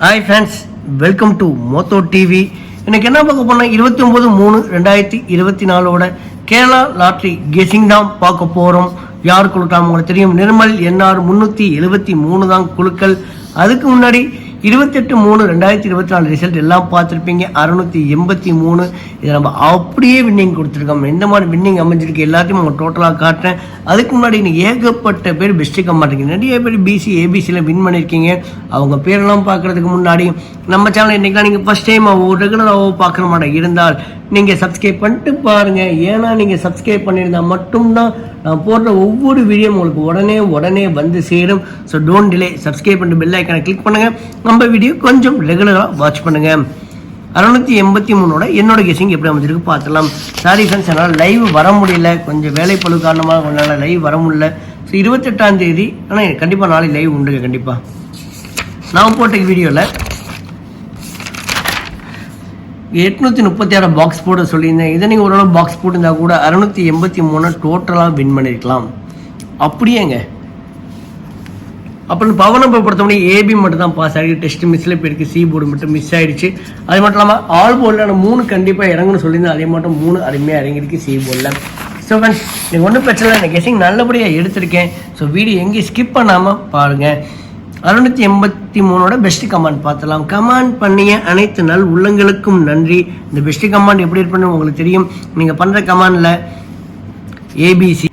Hi friends, welcome to மோத்தோ TV. இன்னைக்கு என்ன பார்க்க போனால் 29/3/2024 கேரளா லாட்ரி கெஸிங் தான் பார்க்க போகிறோம். யார் குழுக்கலாம் உங்களுக்கு தெரியும். நிர்மல் என்ஆர் 373 தான் குழுக்கள். அதுக்கு முன்னாடி 28/3/2024 ரிசல்ட் எல்லாம் பார்த்துருப்பீங்க. 683. இதை நம்ம அப்படியே வின்னிங் கொடுத்துருக்கோம். எந்த மாதிரி வின்னிங் அமைஞ்சிருக்கு எல்லாத்தையும் நம்ம டோட்டலாக காட்டுறேன். அதுக்கு முன்னாடி இன்னைக்கு ஏகப்பட்ட பேர் பெஸ்ட்டு கம்மாட்டீங்க. நிறைய பேர் பிசி ஏபிசியில் வின் பண்ணியிருக்கீங்க. அவங்க பேரெல்லாம் பார்க்குறதுக்கு முன்னாடி நம்ம சேனல் இன்றைக்கெலாம் நீங்கள் ஃபஸ்ட் டைம் ரெகுலராக பார்க்குற மாதிரி இருந்தால் நீங்கள் சப்ஸ்கிரைப் பண்ணிட்டு பாருங்கள். ஏன்னா நீங்கள் சப்ஸ்கிரைப் பண்ணியிருந்தால் மட்டும்தான் நான் போடுற ஒவ்வொரு வீடியோ உங்களுக்கு உடனே வந்து சேரும். ஸோ டோன்ட் டிலே, சப்ஸ்கிரைப் பண்ணிட்டு பெல் ஐக்கானை கிளிக் பண்ணுங்கள். நம்ம வீடியோ கொஞ்சம் ரெகுலராக வாட்ச் பண்ணுங்கள். 683 என்னோட கெஸிங் எப்படி அமைஞ்சிருக்கு பார்த்துலாம். சாரி ஃப்ரெண்ட்ஸ், என்னால் லைவ் வர முடியல, கொஞ்சம் வேலைப்பழு காரணமாக கொஞ்சம் லைவ் வர முடியல. ஸோ 28ஆம் தேதி ஆனால் கண்டிப்பாக நாளைக்கு லைவ் உண்டுங்க. கண்டிப்பாக நான் போட்ட வீடியோவில் 836 பாக்ஸ் போட சொல்லியிருந்தேன். இதை நீங்கள் ஓரளவு பாக்ஸ் போட்டிருந்தா கூட 683 டோட்டலாக வின் பண்ணியிருக்கலாம். அப்படியேங்க. அப்புறம் பவர் நம்பர் பொறுத்தவரை ஏபி மட்டும் தான் பாஸ் ஆகிடுச்சு. டெஸ்ட் மிஸ்ஸில் போயிருக்கு. சி போர்டு மட்டும் மிஸ் ஆகிடுச்சு. அது மட்டும் இல்லாமல் ஆல் போர்டில் 3 கண்டிப்பாக இறங்கணும்னு சொல்லியிருந்தேன். அதே மட்டும் 3 அருமையாக இறங்கிருக்கு சி போர்டில். ஸோ ஃப்ரெண்ட்ஸ், நீங்கள் ஒன்றும் பிரச்சனை இல்லை. எனக்கு கெஸிங் நல்லபடியாக எடுத்திருக்கேன். ஸோ வீடியோ எங்கேயும் ஸ்கிப் பண்ணாமல் பாருங்கள். 683 பெஸ்ட் கமாண்ட் பார்த்தலாம். கமாண்ட் பண்ணிய அனைத்து நல் உள்ளங்களுக்கும் நன்றி. இந்த பெஸ்ட் கமாண்ட் எப்படி இருப்பேன்னு உங்களுக்கு தெரியும். நீங்கள் பண்ணுற கமாண்டில் ABC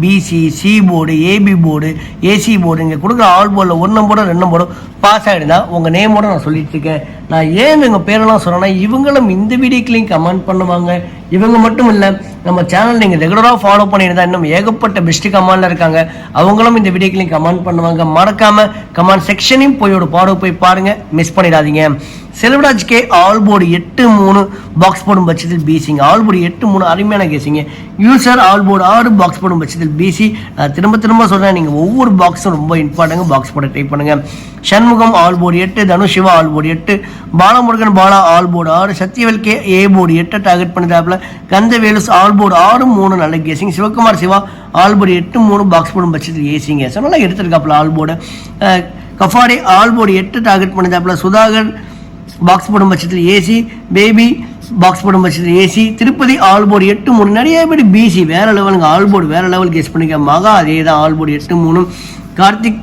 BC C board AB board AC board இங்கே கொடுக்குற ஆல் போர்டில் 1 நம்பரோட 2 நம்பரோ பாஸ் ஆகிடுதா உங்கள் நேமோட நான் சொல்லிட்டு இருக்கேன். நான் ஏன் எங்கள் பேரெல்லாம் சொல்கிறேன்னா இவங்களும் இந்த வீடியோக்களையும் கமெண்ட் பண்ணுவாங்க. இவங்க மட்டும் இல்லை, நம்ம சேனல் நீங்கள் ரெகுலராக ஃபாலோ பண்ணியிருந்தா இன்னும் ஏகப்பட்ட பெஸ்ட்டு கமெண்டில் இருக்காங்க. அவங்களும் இந்த வீடியோக்களையும் கமெண்ட் பண்ணுவாங்க. மறக்காமல் கமெண்ட் செக்ஷனையும் போய் பாருங்கள், மிஸ் பண்ணிடாதீங்க. Selvaraj K all board 8-3 box போடும் பட்சத்தில் பிசிங்க. ஆல் போர்டு 8-3 அருமையான கேசிங்க. யூசர் ஆல் போர்டு 6 பாக்ஸ் போடும் பட்சத்தில் பிசி. நான் திரும்ப சொல்கிறேன், நீங்கள் ஒவ்வொரு பாக்ஸும் ரொம்ப இம்பார்ட்டங்க. பாக்ஸ் போட ட்ரை பண்ணுங்கள். Shanmugam all board 8, Dhanushiva all board 8, Balamurugan Bala all board 6, Sathyavel K A board 8 target பண்ணிதாப்புல, கந்தவேலுஸ் ஆல் போர்டு 6-3 நல்ல guessing. Sivakumar Siva all board 8-3 box போடும் பட்சத்தில் ஏசிங்க. ஸோ நல்லா எடுத்திருக்காப்புல ஆல் போர்டு. கஃபாடே ஆல் போர்டு 8 டார்கெட் பண்ணிதாப்புல, சுதாகர் பாக்ஸ் போடும் பட்சத்தில் ஏசி, பேபி பாக்ஸ் போடும் பட்சத்தில் ஏசி, திருப்பதி ஆல் போர்டு 8-3 நிறைய பேர் பிசி வேற லெவலுங்க. ஆல் போர்டு வேற லெவல் கேஸ் பண்ணிக்க. மகா அதே தான் all board 8-3. Karthik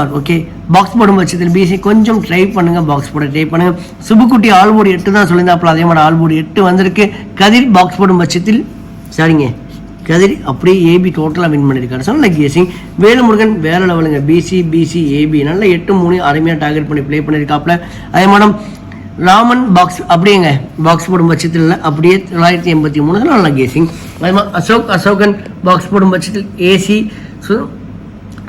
R okay box போடும் பட்சத்தில் பிசி. கொஞ்சம் ட்ரை பண்ணுங்க, பாக்ஸ் போட ட்ரை பண்ணுங்க. சுபுக்குட்டி ஆல் போர்டு 8 தான் சொல்லியிருந்தாப்புல, அதே மாதிரி ஆல் போர்டு 8 வந்திருக்கு. கதிர் பாக்ஸ் போடும் பட்சத்தில் சரிங்க, கதிரி அப்படியே ஏபி டோட்டலாக வின் பண்ணியிருக்காரு. ஸோ நல்ல கேசிங். வேலுமுருகன் வேற லெவலுங்க. பிசி ஏபி நல்ல 8-3 அருமையாக டார்கெட் பண்ணி ப்ளே பண்ணியிருக்காப்புல. அதே மேடம் ராமன் பாக்ஸ் அப்படியேங்க பாக்ஸ் போடும் பட்சத்தில் அப்படியே 983 நல்ல கேசிங். அதே மாதிரி அசோகன் பாக்ஸ் போடும் பட்சத்தில் AC.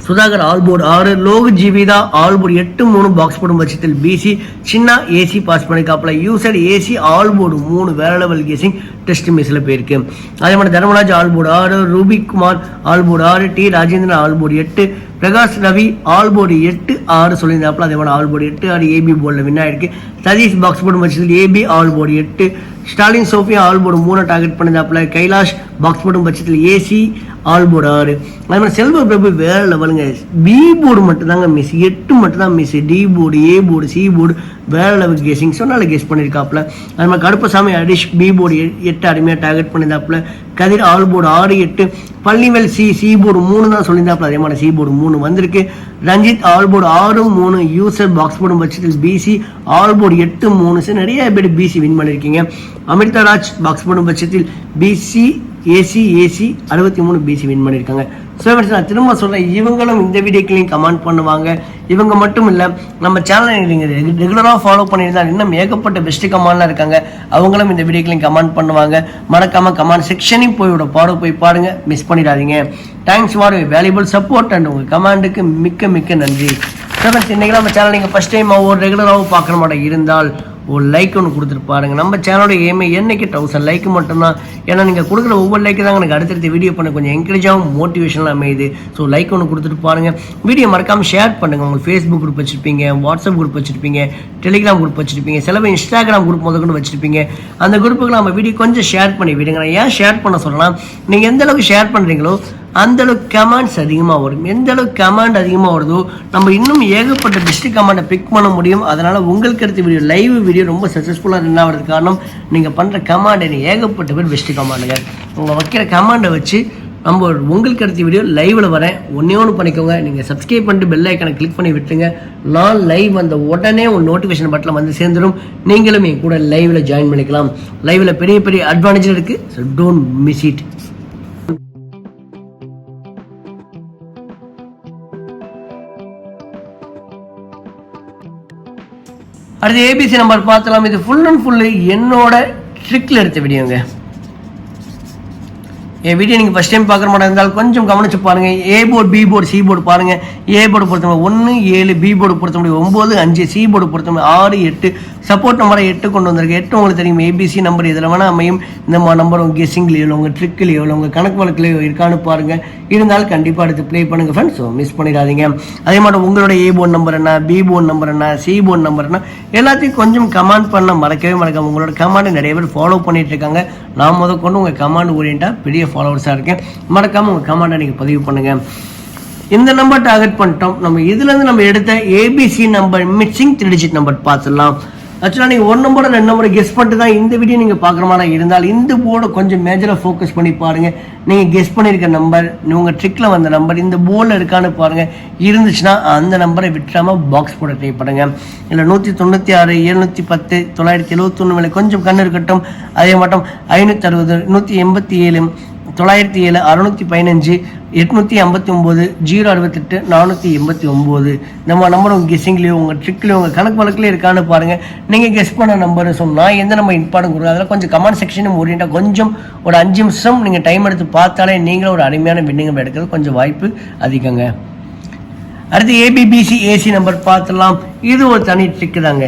Sudhakar all board 6, Logu Jeevitha all board 8-3 box போடும் பட்சத்தில் பிசி. சின்ன ஏசி பாஸ் பண்ணிக்காப்புல. யூசர் ஏசி ஆல் போர்டு 3 வேற லெவல் கேசிங். டெஸ்ட் மிஸ்ல போயிருக்கு. அதே மாதிரி Dharmaraj all board 6, Ruby Kumar all board 6, T Rajendran all board 8, Prakash Ravi all board 8-6 சொல்லியிருந்தாப்புல, அதே மாதிரி ஆல் போர்டு 8-6 ஏபி போர்டில் வின் ஆயிருக்கு. சதீஷ் பாக்ஸ் போடும் பட்சத்தில் AB all board 8, Stalin Sophia all board 3 target பண்ணியிருந்தாப்புல, கைலாஷ் பாக்ஸ் போடும் பட்சத்தில் ஏசி ஆல் போர்டு 6. அதே மாதிரி செல்வ பிரபு வேற லெவலுங்க. பி போர்டு மட்டும் தாங்க மிஸ், 8 மட்டும் தான் miss. D board A board C board வேற லெவல் கேசிங். ஸோ நல்லா கெஸ் பண்ணியிருக்காப்புல. அது மாதிரி கருப்பசாமி அடிஷ் பி போர்டு 8 அருமையாக டார்கெட் பண்ணியிருந்தாப்புல. Kathir all board 6-8, Pallivel C board 3 தான் சொல்லியிருந்தாப்புல, அதே மாதிரி சி போர்டு 3 வந்திருக்கு. Ranjith all board 6-3, user box போடும் பட்சத்தில் பிசி ஆல் போர்டு 8-3. நிறைய பேர் பிசி வின் பண்ணியிருக்கீங்க. அமிர்தராஜ் பாக்ஸ் போடும் பட்சத்தில் பிசி ஏசி 63 பிசி வின் பண்ணியிருக்காங்க. ஸோ நான் திரும்ப சொல்கிறேன், இவங்களும் இந்த வீடியோக்களையும் கமெண்ட் பண்ணுவாங்க. இவங்க மட்டும் இல்லை, நம்ம சேனலை நீங்கள் ரெகுலராக ஃபாலோ பண்ணியிருந்தால் இன்னும் ஏகப்பட்ட பெஸ்ட்டு கமெண்ட்லாம் இருக்காங்க. அவங்களும் இந்த வீடியோக்களையும் கமெண்ட் பண்ணுவாங்க. மறக்காமல் கமெண்ட் செக்ஷனையும் போய் பாருங்க, மிஸ் பண்ணிடாதீங்க. Thanks for valuable support and உங்கள் கமெண்ட்டுக்கு மிக்க நன்றி. இன்னைக்கு நம்ம சேனல் நீங்கள் ஃபஸ்ட் டைம் ரெகுலராகவும் பார்க்குற மாதிரி இருந்தால் ஒரு லைக் ஒன்று கொடுத்துட்டு பாருங்கள். நம்ம சேனலோட ஏமே என்னைக்கு 1000 லைக் மட்டும்தான். ஏன்னா நீங்கள் கொடுக்குற ஒவ்வொரு லைக்கு தாங்க எனக்கு அடுத்தடுத்த வீடியோ பண்ண கொஞ்சம் என்கரேஜாகவும் மோட்டிவேஷனலாக அமையுது. ஸோ லைக் ஒன்று கொடுத்துட்டு பாருங்கள். வீடியோ மறக்காமல் ஷேர் பண்ணுங்கள். உங்களுக்கு ஃபேஸ்புக் குரூப் வச்சுருப்பீங்க, வாட்ஸ்அப் குரூப் வச்சுருப்பீங்க, டெலிகிராம் குரூப் வச்சுருப்பீங்க, சில பேர் இன்ஸ்டாகிராம் குரூப் முதல்கொண்டு வச்சுருப்பீங்க. அந்த குரூப்புக்கு நம்ம வீடியோ கொஞ்சம் ஷேர் பண்ணி விடுங்க. ஏன் ஷேர் பண்ண சொல்லலாம், நீங்கள் எந்த அளவுக்கு ஷேர் பண்ணுறீங்களோ அந்த அளவுக்கு கமாண்ட்ஸ் அதிகமாக வரும். எந்த அளவுக்கு கமாண்ட் அதிகமாக வருதோ நம்ம இன்னும் ஏகப்பட்ட பெஸ்ட் கமாண்டை பிக் பண்ண முடியும். அதனால் உங்களுக்கு அடுத்த வீடியோ லைவ் வீடியோ ரொம்ப சக்ஸஸ்ஃபுல்லாக ரன் ஆகிறதுக்கு காரணம் நீங்கள் பண்ணுற கமாண்ட் ஏகப்பட்ட பேர் பெஸ்ட் கமாண்டுங்க. உங்கள் வைக்கிற கமாண்டை வச்சு நம்ம உங்களுக்கு அடுத்த வீடியோ லைவில் வரேன். ஒன்று பண்ணிக்கோங்க, நீங்கள் சப்ஸ்கிரைப் பண்ணிட்டு பெல் ஐக்கனை கிளிக் பண்ணி விட்டுருங்க. நான் லைவ் வந்த உடனே உங்கள் நோட்டிஃபிகேஷன் பட்டில் வந்து சேர்ந்துடும். நீங்களும் என் கூட லைவில் ஜாயின் பண்ணிக்கலாம். லைவில் பெரிய பெரிய அட்வான்டேஜ் இருக்குது. So don't miss it. அடுத்து ஏபிசி நம்பர் பார்த்தலாம். இது ஃபுல் அண்ட் ஃபுல்லு என்னோட ட்ரிக்கில் எடுத்த வீடியோங்க. என் வீடியோ நீங்கள் ஃபஸ்ட் டைம் பார்க்குற மாதிரி இருந்தால் கொஞ்சம் கவனிச்சு பாருங்கள். A board, B board, C board பாருங்கள். ஏ போர்டு பொறுத்த 1, 7, பி போர்டு பொறுத்த 9, 5, சி போர்டு பொறுத்த 6, 8 சப்போர்ட் நம்பரை 8 கொண்டு வந்திருக்கு. 8 உங்களுக்கு தெரியும் ஏபிசி நம்பர். இதில் வேணால் அமையும். இந்த நம்பர் உங்கள் கெஸ்ஸிங்லேயோ உங்கள் ட்ரிக்லேயோ உங்கள் கணக்கு வழக்குலையோ இருக்கான்னு பாருங்கள். இருந்தாலும் கண்டிப்பாக எடுத்து ப்ளே பண்ணுங்கள் ஃப்ரெண்ட்ஸ். ஸோ மிஸ் பண்ணிடாதீங்க. அதே மாதிரி உங்களோட ஏ போர்டு நம்பர் என்ன, பி போர்டு நம்பர் என்ன, சி போர்டு நம்பர் என்ன எல்லாத்தையும் கொஞ்சம் கமெண்ட் பண்ண மறக்கவே மறக்காம. உங்களோட கமெண்ட் நிறைய பேர் ஃபாலோ பண்ணிட்டு இருக்காங்க. நான் கொண்டு உங்கள் கமெண்ட் ஓரியண்டாக பெரிய ஃபாலோவர்ஸாக இருக்கேன். மறக்காமல் உங்கள் கமெண்டை நீங்கள் பதிவு பண்ணுங்கள். இந்த நம்பர் டார்கெட் பண்ணிட்டோம். நம்ம இதுலேருந்து நம்ம எடுத்த ABC number mixing 3 digit number பார்த்துடலாம். ஆக்சுவலாக நீங்கள் 1 நம்பரை 2 நம்பரை கெஸ் பண்ணிட்டு தான் இந்த வீடியோ நீங்கள் பார்க்குற மாதிரி இருந்தால் இந்த போர்டை கொஞ்சம் மேஜராக ஃபோக்கஸ் பண்ணி பாருங்கள். நீங்கள் கெஸ் பண்ணியிருக்க நம்பர், உங்கள் ட்ரிக்கில் வந்த நம்பர் இந்த போர்டில் இருக்கான்னு பாருங்கள். இருந்துச்சுன்னா அந்த நம்பரை விட்டுறாமல் பாக்ஸ் போட ட்ரை பண்ணுங்கள். இல்லை 196, 710, 971 மேலே கொஞ்சம் கண்ணு இருக்கட்டும். அதே மட்டும் 560, 187, 907, 615, 859, 068, 489 நம்ம நம்பர் உங்கள் கெஸ்ஸிங்லேயோ உங்கள் ட்ரிக்லேயோ உங்கள் கணக்கு வழக்கிலே இருக்கான்னு பாருங்கள். நீங்கள் கெஸ் பண்ண நம்பர் சொன்னால் எந்த நம்ம இம்பார்ட்டன் கொடுக்குறோம் அதெல்லாம் கொஞ்சம் கமெண்ட் செக்ஷனும் ஓரியண்டாக கொஞ்சம் ஒரு 5 நிமிஷம் நீங்கள் டைம் எடுத்து பார்த்தாலே நீங்களும் ஒரு அருமையான வின்னிங் எடுக்கிறது கொஞ்சம் வாய்ப்பு அதிகங்க. அடுத்து ஏபிபிசி ஏசி நம்பர் பார்த்துடலாம். இது ஒரு தனி ட்ரிக்கு தாங்க.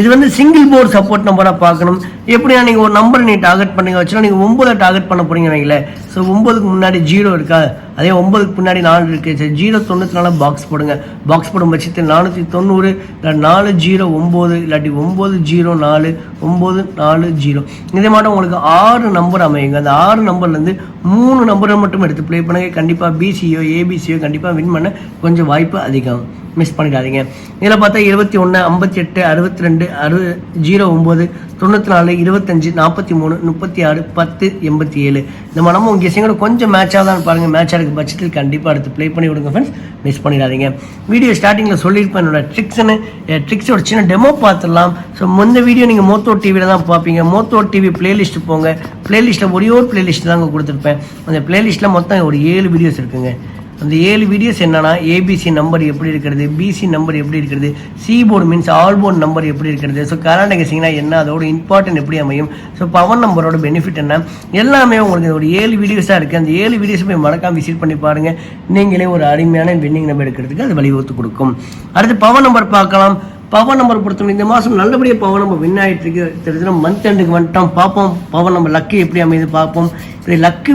இது வந்து சிங்கிள் போர்டு சப்போர்ட் நம்பராக பார்க்கணும். எப்படியா நீங்கள் ஒரு நம்பரை நீங்கள் டார்கெட் பண்ணுங்க வச்சுன்னா நீங்கள் 9 டார்கெட் பண்ண போறீங்க வைங்களேன். ஸோ 9க்கு முன்னாடி 0 இருக்கா, அதே 9க்கு முன்னாடி 4 இருக்குது. சரி 094 பாக்ஸ் போடுங்க. பாக்ஸ் போடும் பட்சத்தில் 490 இல்லை 409 இல்லாட்டி 904 940 இதே மாதிரி உங்களுக்கு 6 நம்பர் அமையுங்க. அந்த 6 நம்பர்லேருந்து 3 நம்பரை மட்டும் எடுத்து ப்ளே பண்ணுங்க. கண்டிப்பாக பிசியோ ஏபிசியோ கண்டிப்பாக வின் பண்ண கொஞ்சம் வாய்ப்பு அதிகம். மிஸ் பண்ணிடாதீங்க. இதில் பார்த்தா 21, 58, 62, 09, 94, 25, 43, 36, 10, 87 இந்த நம்ம உங்கள் கெஸ்ஸிங்கோட கொஞ்சம் மேட்சாக தான் பாருங்கள். மேட்சாக இருக்க பட்சத்தில் கண்டிப்பாக எடுத்து ப்ளே பண்ணி விடுங்க ஃப்ரெண்ட்ஸ். மிஸ் பண்ணிடாதீங்க. வீடியோ ஸ்டார்டிங்கில் சொல்லியிருப்பேன் என்னோட ட்ரிக்ஸோட சின்ன டெமோ பார்த்துடலாம். ஸோ முந்த வீடியோ நீங்கள் மோத்தோ டிவியில் தான் பார்ப்பீங்க. மோத்தோ டிவி பிளேலிஸ்ட்டு போங்க. பிளேலிஸ்ட்டில் ஒரே ஒரு பிளேலிஸ்ட் தாங்க கொடுத்துருப்பேன். அந்த பிளேலிஸ்ட்டில் மொத்தம் ஒரு 7 வீடியோஸ் இருக்குங்க. அந்த 7 வீடியோஸ் என்னன்னா ஏபிசி நம்பர் எப்படி இருக்கிறது, பிசி நம்பர் எப்படி இருக்கிறது, C board means all board number எப்படி இருக்கிறது, ஸோ கரண்ட் கெஸ்ஸிங்னா என்ன, அதோட இம்பார்ட்டன்ட் எப்படி அமையும், ஸோ பவர் நம்பரோட பெனிஃபிட் என்ன, எல்லாமே உங்களுக்கு ஒரு 7 வீடியோஸாக இருக்குது. அந்த 7 வீடியோஸ் போய் மறக்காம விசிட் பண்ணி பாருங்கள். நீங்களே ஒரு அருமையான வின்னிங் நம்பர் எடுக்கிறதுக்கு அது வழிவகுத்து கொடுக்கும். அடுத்து பவர் நம்பர் பார்க்கலாம். பவர் நம்பர் பொறுத்தவரை இந்த மாதம் நல்லபடியாக பவர் நம்பர் வின் ஆகிட்டு இருக்கு. தெரிஞ்சு மந்த் எண்டுக்கு வந்துட்டோம். பார்ப்போம் பவர் நம்பர் லக்கு எப்படி அமையுது பார்ப்போம். இப்படி லக்கு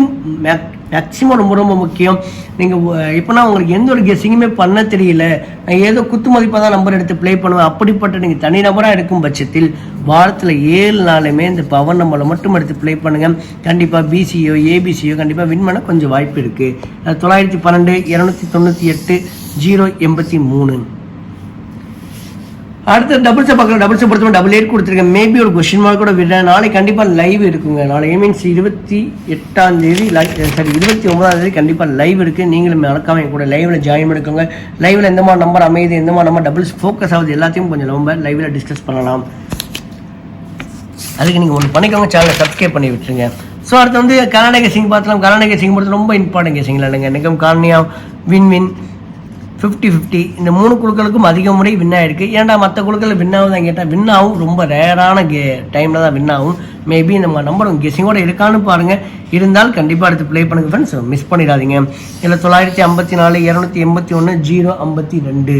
மேக்ஸிமம் ரொம்ப ரொம்ப முக்கியம். நீங்கள் இப்போனா உங்களுக்கு எந்த ஒரு கெஸ்ஸிங்குமே பண்ண தெரியல, நான் ஏதோ குத்து மதிப்பாக தான் நம்பர் எடுத்து ப்ளே பண்ணுவேன், அப்படிப்பட்ட நீங்கள் தனி நம்பராக எடுக்கும் பட்சத்தில் வாரத்தில் 7 நாளுமே இந்த பவர் நம்பரை மட்டும் எடுத்து ப்ளே பண்ணுங்கள். கண்டிப்பாக பிசியோ ஏபிசியோ கண்டிப்பாக வின் பண்ண கொஞ்சம் வாய்ப்பு இருக்குது. 912, 298, 083. அடுத்த டபுள்ஸை பார்க்கலாம். டபுள்ஸை பொறுத்தவரை 88 கொடுத்துருக்கேன். மேபி ஒரு கொஸ்டின் மார்க் கூட விடுறேன். நாளைக்கு கண்டிப்பாக லைவ் இருக்குங்க. நாளைக்கு மீன்ஸ் 28ஆம் தேதி 29ஆம் தேதி கண்டிப்பாக லைவ் இருக்குது. நீங்களும் மறக்காம கூட லைவில் ஜாயின் பண்ணிக்கோங்க. லைவில் எந்த மாதிரி நம்பர் அமையுது, எந்த மாதிரி நம்பர் டபுள்ஸ் ஃபோக்கஸ் ஆகுது எல்லாத்தையும் கொஞ்சம் நம்ம லைவில் டிஸ்கஸ் பண்ணலாம். அதுக்கு நீங்கள் ஒன்று பண்ணிக்கோங்க, சேனலை சப்ஸ்கிரைப் பண்ணி விட்டுருங்க. ஸோ அடுத்து வந்து கர்நாடக கெஸ்ஸிங் பார்த்தலாம். கர்நாடக கெஸ்ஸிங் பொறுத்து ரொம்ப இம்பார்ட்டன்ட் கெஸ்ஸிங்கில் இல்லைங்க. எனக்கும் கார்னியா வின் 50-50 இந்த 3 குழுக்களுக்கும் அதிக முறை வின் ஆகிருக்கு. ஏன்டா மற்ற குழுக்களில் வின் ஆகுதான் கேட்டால் வின் ஆகும், ரொம்ப ரேரான டைமில் தான் வின் ஆகும். மேபி நம்ம நம்பர் கெஸ்ஸிங்கோட இருக்கான்னு பாருங்கள். இருந்தால் கண்டிப்பாக எடுத்து ப்ளே பண்ணுங்க ஃப்ரெண்ட்ஸ், மிஸ் பண்ணிடாதீங்க. இதில் 954, 281, 052.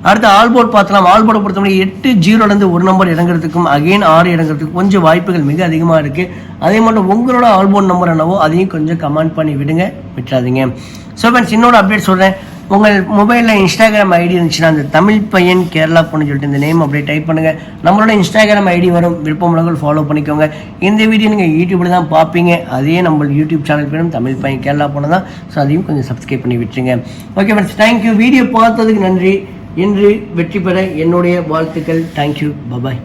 அடுத்து ஆல்போர்ட் பார்த்தலாம். ஆல்போர்டை பொறுத்தவரை 8 0லேருந்து ஒரு நம்பர் இறங்குறதுக்கும் அகெயின் 6 இறங்குறதுக்கும் கொஞ்சம் வாய்ப்புகள் மிக அதிகமாக இருக்குது. அதே மட்டும் உங்களோட ஆல்போர்ட் நம்பர் என்னவோ அதையும் கொஞ்சம் கமெண்ட் பண்ணி விடுங்க, விட்டுறாதீங்க. ஸோ ஃப்ரெண்ட்ஸ் இன்னொரு அப்டேட் சொல்கிறேன். உங்கள் மொபைலில் இன்ஸ்டாகிராம் ஐடி இருந்துச்சுன்னா அந்த தமிழ் பையன் கேரளா பொண்ணு சொல்லிட்டு இந்த நேம் அப்படியே டைப் பண்ணுங்கள். நம்மளோட இன்ஸ்டாகிராம் ஐடி வரும், விருப்பமுள்ளவர்கள் ஃபாலோ பண்ணிக்கோங்க. இந்த வீடியோ நீங்கள் யூடியூப்பில் தான் பார்ப்பீங்க, அதே நம்ம யூடியூப் சேனல் பேரும் தமிழ் பையன் கேரளா பொண்ணு தான். ஸோ அதையும் கொஞ்சம் சப்ஸ்கிரைப் பண்ணி விட்டுருங்க. Okay friends, thank you. வீடியோ பார்த்ததுக்கு நன்றி. இன்று வெற்றி பெற என்னுடைய வாழ்த்துக்கள். தேங்க்யூ. பபாய்.